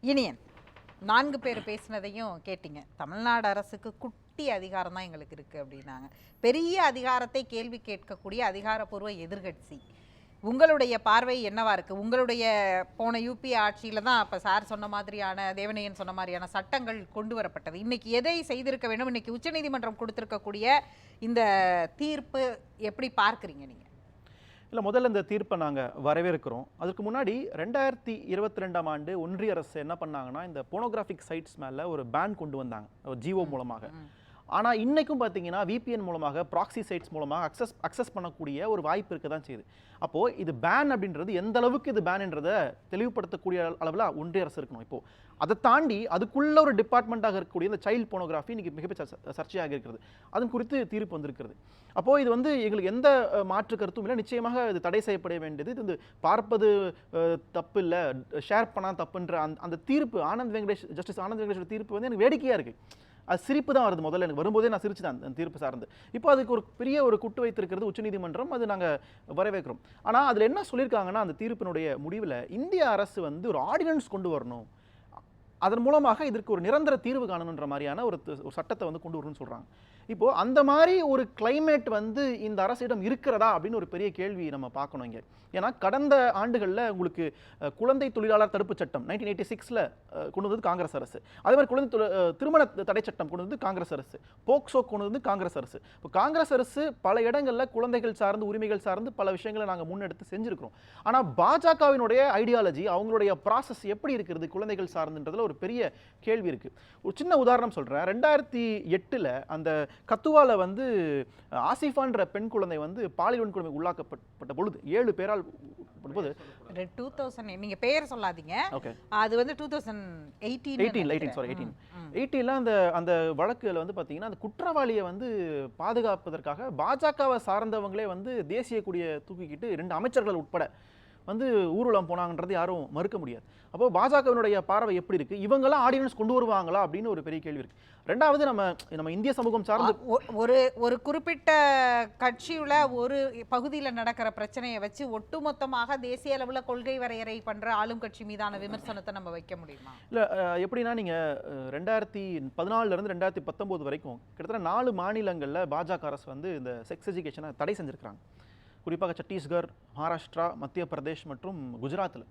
இனியன் 4 பேர் பேசினதையும் கேட்டீங்க. தமிழ்நாடு அரசுக்கு குட்டி அதிகாரம் தான் எங்களுக்கு இருக்குது அப்படின்னாங்க. பெரிய அதிகாரத்தை கேள்வி கேட்கக்கூடிய அதிகாரப்பூர்வ எதிர்கட்சி. உங்களுடைய பார்வை என்னவா இருக்குது? உங்களுடைய போன யூபி ஆட்சியில் தான் அப்போ சார் சொன்ன மாதிரியான, தேவனையன் சொன்ன மாதிரியான சட்டங்கள் கொண்டு வரப்பட்டது. இன்றைக்கி எதை செய்திருக்க வேண்டும்? இன்றைக்கி உச்சநீதிமன்றம் கொடுத்துருக்கக்கூடிய இந்த தீர்ப்பு எப்படி பார்க்குறீங்க நீங்கள்? இல்லை, முதல்ல இந்த தீர்ப்பை நாங்கள் வரவேற்கிறோம். அதுக்கு முன்னாடி 2022ஆம் ஆண்டு ஒன்றிய அரசு என்ன பண்ணாங்கன்னா, இந்த போனோகிராஃபிக் சைட்ஸ் மேலே ஒரு பேன் கொண்டு வந்தாங்க, ஒரு ஜிஓ மூலமாக. ஆனால் இன்றைக்கும் பார்த்தீங்கன்னா விபிஎன் மூலமாக, ப்ராக்சி சைட்ஸ் மூலமாக அக்சஸ் பண்ணக்கூடிய ஒரு வாய்ப்பு இருக்க தான் செய்யுது. அப்போது இது பேன் அப்படின்றது எந்த அளவுக்கு இது பேன்ன்றதை தெளிவுபடுத்தக்கூடிய அளவில் ஒன்றிய அரசு இருக்கணும். இப்போது அதை தாண்டி அதுக்குள்ள ஒரு டிபார்ட்மெண்ட்டாக இருக்கக்கூடிய இந்த சைல்டு போனோகிராஃபி இன்றைக்கி மிகப்பெரிய சர்ச்சையாக இருக்கிறது. அதன் குறித்து தீர்ப்பு வந்திருக்கிறது. அப்போது இது வந்து எங்களுக்கு எந்த மாற்று கருத்தும் இல்லை. நிச்சயமாக இது தடை செய்யப்பட வேண்டியது. இது வந்து பார்ப்பது தப்பு இல்லை, ஷேர் பண்ணால் தப்புன்ற அந்த தீர்ப்பு ஜஸ்டிஸ் ஆனந்த் வெங்கடேஷ் தீர்ப்பு வந்து எனக்கு வேடிக்கையாக இருக்குது. அது சிரிப்பு தான் வருது. முதல்ல எனக்கு வரும்போதே நான் சிரிச்சு தான் அந்த தீர்ப்பு சார்ந்து. இப்போ அதுக்கு ஒரு பெரிய ஒரு குட்டு வைத்திருக்கிறது உச்சநீதிமன்றம். அது நாங்கள் வரவேற்கிறோம். ஆனால் அதில் என்ன சொல்லியிருக்காங்கன்னா, அந்த தீர்ப்பினுடைய முடிவில் இந்திய அரசு வந்து ஒரு ஆர்டினன்ஸ் கொண்டு வரணும், அதன் மூலமாக இதற்கு ஒரு நிரந்தர தீர்வு காணணுன்ற மாதிரியான ஒரு சட்டத்தை வந்து கொண்டு வரணும்னு சொல்கிறாங்க. இப்போது அந்த மாதிரி ஒரு கிளைமேட் வந்து இந்த அரசிடம் இருக்கிறதா அப்படின்னு ஒரு பெரிய கேள்வி நம்ம பார்க்கணும் இங்கே. ஏன்னா கடந்த ஆண்டுகளில் உங்களுக்கு குழந்தை தொழிலாளர் தடுப்பு சட்டம் 1986 கொண்டு வந்தது காங்கிரஸ் அரசு. அதே மாதிரி குழந்தை திருமண தடை சட்டம் கொண்டு வந்து காங்கிரஸ் அரசு, போக்சோ கொண்டு வந்து காங்கிரஸ் அரசு. இப்போ காங்கிரஸ் அரசு பல இடங்களில் குழந்தைகள் சார்ந்து, உரிமைகள் சார்ந்து பல விஷயங்களை நாங்கள் முன்னெடுத்து செஞ்சுருக்கிறோம். ஆனால் பாஜகவினுடைய ஐடியாலஜி, அவங்களுடைய ப்ராசஸ் எப்படி இருக்கிறது குழந்தைகள் சார்ந்துன்றதுல ஒரு பெரிய கேள்வி இருக்குது. ஒரு சின்ன உதாரணம் சொல்கிறேன். 2008 அந்த கத்துவால வந்து ஆசிஃபான்ற பெண் குழந்தை வந்து பாலியல் வன்கொடுமை உள்ளாக்கப்பட்ட பொழுது 7 பேரால் 2000 நீங்க பேர் சொல்லாதீங்க. அது வந்து 2018 அந்த வழக்குல வந்து பாத்தீங்கன்னா, அந்த குற்றவாளியை வந்து பாதுகாப்பதற்காக பாஜகவை சார்ந்தவங்களே வந்து தேசிய கொடியை தூக்கிக்கிட்டு 2 அமைச்சர்கள் உட்பட வந்து ஊர்வலம் போனாங்கன்றது யாரும் மறுக்க முடியாது. அப்போ பாஜகவினுடைய பார்வை எப்படி இருக்கு? இவங்கெல்லாம் ஆர்டினன்ஸ் கொண்டு வருவாங்களா அப்படின்னு ஒரு பெரிய கேள்வி இருக்கு. ரெண்டாவது, நம்ம இந்திய சமூகம் சார்ந்து ஒரு குறிப்பிட்ட கட்சியுள்ள ஒரு பகுதியில் நடக்கிற பிரச்சனையை வச்சு ஒட்டுமொத்தமாக தேசிய அளவில் கொள்கை வரையறை பண்ற ஆளும் கட்சி மீதான விமர்சனத்தை நம்ம வைக்க முடியுமா? இல்லை, எப்படின்னா நீங்க 2014 இருந்து 2019 வரைக்கும் கிட்டத்தட்ட 4 மாநிலங்களில் பாஜக அரசு வந்து இந்த செக்ஸ் எஜுகேஷனை தடை செஞ்சிருக்கிறாங்க. குறிப்பாக சத்தீஸ்கர், மகாராஷ்டிரா, மத்திய பிரதேஷ் மற்றும் குஜராத்தில்.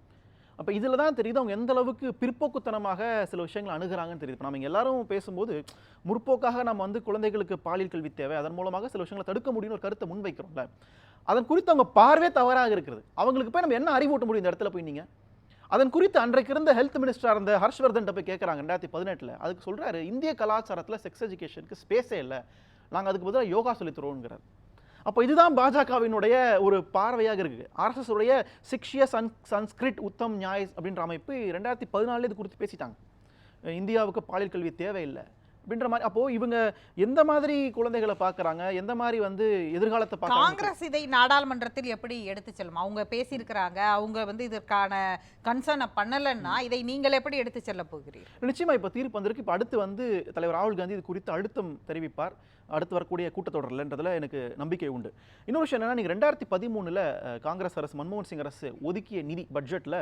அப்போ இதில் தான் தெரியுது அவங்க எந்த அளவுக்கு பிற்போக்குத்தனமாக சில விஷயங்களை அணுகிறாங்கன்னு தெரியுது. இப்போ நம்ம எல்லாரும் பேசும்போது முற்போக்காக நம்ம வந்து குழந்தைகளுக்கு பாலியல் கல்வி தேவை, அதன் மூலமாக சில விஷயங்களை தடுக்க முடியும்னு ஒரு கருத்தை முன்வைக்கிறோம்ல. அதன் குறித்து அவங்க பார்வை தவறாக இருக்கிறது. அவங்களுக்கு போய் நம்ம என்ன அறிவூட்ட முடியும் இந்த இடத்துல போய் நீங்கள்? அதன் குறித்து அன்றைக்கு இருந்த ஹெல்த் மினிஸ்டராக இருந்த ஹர்ஷ்வர்தன் போய் கேட்குறாங்க 2018. அதுக்கு சொல்கிறாரு, இந்திய கலாச்சாரத்தில் செக்ஸ் எஜுகேஷனுக்கு ஸ்பேஸே இல்லை, நாங்கள் அதுக்கு பதிலாக யோகா சொல்லி தருவோங்கிறார். அப்போ இதுதான் பாஜகவினுடைய ஒரு பார்வையாக இருக்குது. ஆர்எஸ்எஸ் உடைய சிக்ஷிய சன்ஸ்கிரிட் உத்தம் நியாய் அப்படின்ற அமைப்பு 2014 இது குறித்து பேசிட்டாங்க. இந்தியாவுக்கு பாலியல் கல்வி தேவையில்லை அப்படின்ற மாதிரி. அப்போ இவங்க எந்த மாதிரி குழந்தைகளை பார்க்குறாங்க, எந்த மாதிரி வந்து எதிர்காலத்தை பார்க்குறாங்க? காங்கிரஸ் இதை நாடாளுமன்றத்தில் எப்படி எடுத்து செல்லும்? அவங்க பேசியிருக்கிறாங்க, அவங்க வந்து இதற்கான கன்சர்னை பண்ணலைன்னா இதை நீங்கள் எப்படி எடுத்து செல்ல போகிறீர்கள்? நிச்சயமா இப்போ தீர்ப்பு வந்திருக்கு. இப்போ அடுத்து வந்து தலைவர் ராகுல் காந்தி இது குறித்து அழுத்தம் தெரிவிப்பார் அடுத்து வரக்கூடிய கூட்டத்தொடரில்ன்றதுல எனக்கு நம்பிக்கை உண்டு. இன்னொரு விஷயம் என்னன்னா, நீங்கள் 2013 காங்கிரஸ் அரசு, மன்மோகன் சிங் அரசு ஒதுக்கிய நிதி பட்ஜெட்டில்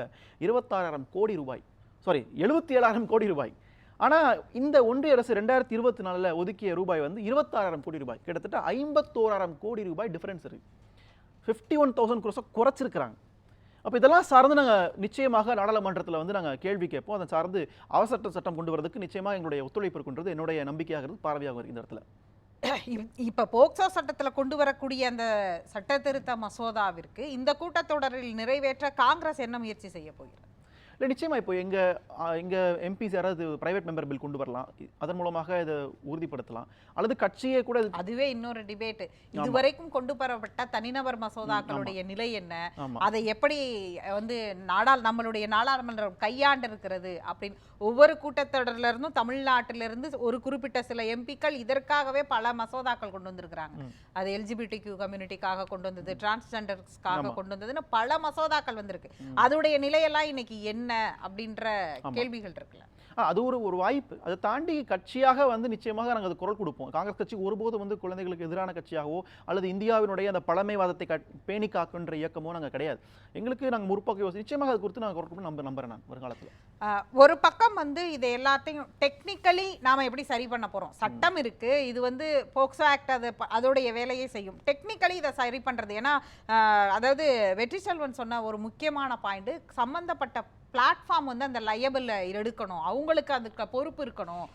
26,000 கோடி ரூபாய், 77,000 கோடி ரூபாய். ஆனால் இந்த ஒன்றிய அரசு 2024 ஒதுக்கிய ரூபாய் வந்து 26,000 கோடி ரூபாய். கிட்டத்தட்ட 51,000 கோடி ரூபாய் டிஃபரன்ஸ் இருக்குது. 51,000 crores குறைச்சிருக்கிறாங்க. அப்போ இதெல்லாம் சார்ந்து நாங்கள் நிச்சயமாக நாடாளுமன்றத்தில் வந்து நாங்கள் கேள்வி கேட்போம். அதை சார்ந்து அவசர சட்டம் கொண்டு வரதுக்கு நிச்சயமாக எங்களுடைய ஒத்துழைப்பு இருக்குன்றது என்னுடைய நம்பிக்கையாக பார்வையாக வருது. இந்த இடத்துல இப்போ போக்சோ சட்டத்தில் கொண்டு வரக்கூடிய அந்த சட்ட திருத்த மசோதாவிற்கு இந்த கூட்டத்தொடரில் நிறைவேற்ற காங்கிரஸ் என்ன முயற்சி செய்ய போகிறது? இல்லை, நிச்சயமாக இப்போ எங்கள் எம்பிஸ் யாராவது பிரைவேட் மெம்பர் பில் கொண்டு வரலாம், அதன் மூலமாக இதை உறுதிப்படுத்தலாம். அல்லது கட்சியே கூட அதுவே இன்னொரு டிபேட். இதுவரைக்கும் கொண்டு வரப்பட்ட தனிநபர் மசோதாக்களுடைய நிலை என்ன, அதை எப்படி வந்து நம்மளுடைய நாடாளுமன்றம் கையாண்டு இருக்கிறது அப்படின்னு ஒவ்வொரு கூட்டத்தொடரில இருந்தும் தமிழ்நாட்டிலிருந்து ஒரு குறிப்பிட்ட சில எம்பிக்கள் இதற்காகவே பல மசோதாக்கள் கொண்டு வந்திருக்கிறாங்க. அது எல்ஜிபிடிக்யூ கம்யூனிட்டிக்காக கொண்டு வந்தது, டிரான்ஸ்ஜெண்டர்ஸ்க்காக கொண்டு வந்ததுன்னு பல மசோதாக்கள் வந்திருக்கு. அதோடைய நிலையெல்லாம் இன்னைக்கு என்ன என்ன அப்படின்ற கேள்விகள் இருக்குல்ல. அது ஒரு வாய்ப்பு. அதை தாண்டி கட்சியாக நிச்சயமாக நாங்கள் அது குரல் கொடுப்போம். காங்கிரஸ் கட்சி ஒருபோதும் குழந்தைகளுக்கு எதிரான கட்சியாகவோ அல்லது இந்தியாவினுடைய அந்த பழமைவாதத்தை பேணி காக்குன்ற இயக்கமோ நாங்கள் கிடையாது. எங்களுக்கு நாங்கள் முற்போக்கு யோசி நிச்சயமாக அது குறித்து நாங்கள் குரல் கொடுப்போம் நம்புறேன் நான் வருங்காலத்தில். ஒரு பக்கம் இது எல்லாத்தையும் டெக்னிக்கலி நாம எப்படி சரி பண்ண போறோம்? சட்டம் இருக்கு, இது போக்சோ ஆக்ட் அதோடைய வேலையை செய்யும். டெக்னிக்கலி இதை சரி பண்றது, ஏன்னா அதாவது வெற்றி செல்வன் சொன்ன ஒரு முக்கியமான பாயிண்ட், சம்பந்தப்பட்ட பிளாட்ஃபார்ம் அந்த லயபிள் எடுக்கணும், அவங்களுக்கு அதுக்கு பொறுப்பு இருக்கணும்.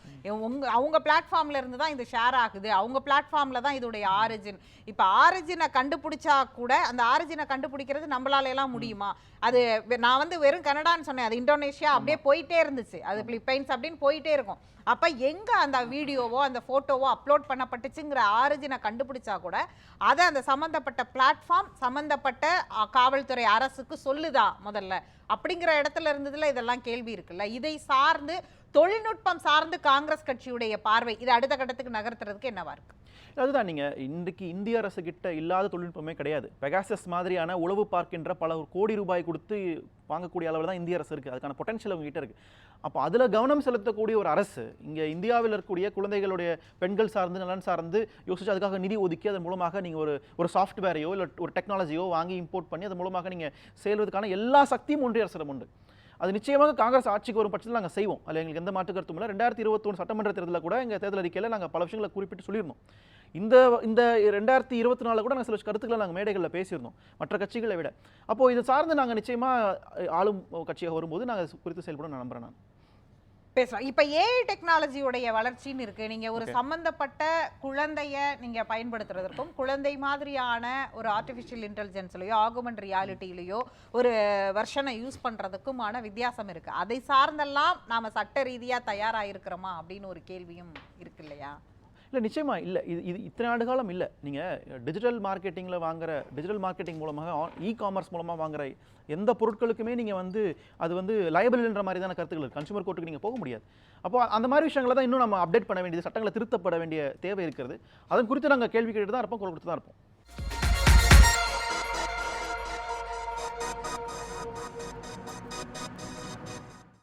அவங்க பிளாட்ஃபார்ம்ல இருந்து தான் இது ஷேர் ஆகுது, அவங்க பிளாட்ஃபார்ம்ல தான் இதோடைய ஆரிஜின். இப்போ ஆரிஜினை கண்டுபிடிச்சா கூட அந்த ஆரிஜினை கண்டுபிடிக்கிறது நம்மளால எல்லாம் முடியுமா? அது நான் வெறும் கனடான்னு சொன்னேன், அது இந்தோனேஷியா அப்படியே போயிட்டே இருந்துச்சு, அது பிலிப்பைன்ஸ் அப்படின்னு போயிட்டே இருக்கும். அப்ப எங்க அந்த வீடியோவோ அந்த போட்டோவோ அப்லோட் பண்ணப்பட்டுச்சுங்கிற ஆரிஜினை கண்டுபிடிச்சா கூட அதை அந்த சம்பந்தப்பட்ட பிளாட்ஃபார்ம் சம்பந்தப்பட்ட காவல்துறை அரசுக்கு சொல்லுதா முதல்ல அப்படிங்கிற இடத்துல இருந்ததுல இதெல்லாம் கேள்வி இருக்குல்ல. இதை சார்ந்து தொழில்நுட்பம் சார்ந்து காங்கிரஸ் கட்சியுடைய பார்வை இது அடுத்த கட்டத்துக்கு நகர்த்துறதுக்கு என்னவா இருக்கு? அதுதான், நீங்க இன்றைக்கு இந்திய அரசு கிட்ட இல்லாத தொழில்நுட்பமே கிடையாது. பெகாசஸ் மாதிரியான உளவு பார்க்கின்ற பல கோடி ரூபாய் கொடுத்து வாங்கக்கூடிய அளவில் தான் இந்திய அரசு இருக்கு. அதுக்கான பொட்டன்ஷியல் அவங்க கிட்ட இருக்கு. அப்போ அதுல கவனம் செலுத்தக்கூடிய ஒரு அரசு இங்க இந்தியாவில் இருக்கக்கூடிய குழந்தைகளுடைய பெண்கள் சார்ந்து நலன் சார்ந்து யோசிச்சு அதுக்காக நிதி ஒதுக்கி அதன் மூலமாக நீங்க ஒரு சாஃப்ட்வேரையோ இல்லை ஒரு டெக்னாலஜியோ வாங்கி இம்போர்ட் பண்ணி அதன் மூலமாக நீங்க செயல்வதற்கான எல்லா சக்தியும் ஒன்றிய அரசிடம் உண்டு. அது நிச்சயமாக காங்கிரஸ் ஆட்சிக்கு வரும் பட்சத்தில் நாங்கள் செய்வோம். அதில் எங்களுக்கு எந்த மாற்று கருத்தும் இல்லை. 2021 சட்டமன்ற தேர்தலில் கூட எங்கள் தேர்தல் அறிக்கையில் நாங்கள் பல விஷயங்களை குறிப்பிட்டு சொல்லியிருந்தோம். இந்த 2024 கூட நாங்கள் சில கருத்துக்களை நாங்கள் மேடைகளில் பேசியிருந்தோம் மற்ற கட்சிகளை விட. அப்போது இதை சார்ந்து நாங்கள் நிச்சயமாக ஆளும் கட்சியாக வரும்போது நாங்கள் குறித்து செயல்பட நான் நம்புறேன். நான் பேசலாம். இப்ப ஏஐ டெக்னாலஜியோடைய வளர்ச்சின்னு இருக்கு. நீங்க ஒரு சம்பந்தப்பட்ட குழந்தைய நீங்க பயன்படுத்துறதற்கும் குழந்தை மாதிரியான ஒரு ஆர்டிஃபிஷியல் இன்டெலிஜென்ஸ்லயோ ஆகுமெண்ட் ரியாலிட்டியிலயோ ஒரு வெர்ஷனை யூஸ் பண்றதுக்குமான வித்தியாசம் இருக்கு. அதை சார்ந்தெல்லாம் நாம சட்ட ரீதியா தயாராயிருக்கிறோமா அப்படின்னு ஒரு கேள்வியும் இருக்கு இல்லையா? இல்லை, நிச்சயமா இல்லை. இது இத்தனை ஆண்டு காலம் இல்லை. நீங்கள் டிஜிட்டல் மார்க்கெட்டிங்கில் வாங்குற டிஜிட்டல் மார்க்கெட்டிங் மூலமாக இ-காமர்ஸ் மூலமாக வாங்குற எந்த பொருட்களுக்குமே நீங்கள் அது லயபிள்ன்ற மாதிரி தான கருத்துக்கள் இருக்குது. கன்சூமர் கோர்ட்டுக்கு நீங்கள் போக முடியாது. அப்போ அந்த மாதிரி விஷயங்களை தான் இன்னும் நம்ம அப்டேட் பண்ண வேண்டியது, சட்டங்களை திருத்தப்பட வேண்டிய தேவை இருக்கிறது. அதன் குறித்து நாங்கள் கேள்வி கேட்டு தான் இருப்போம், குரல் கொடுத்து தான் இருப்போம்.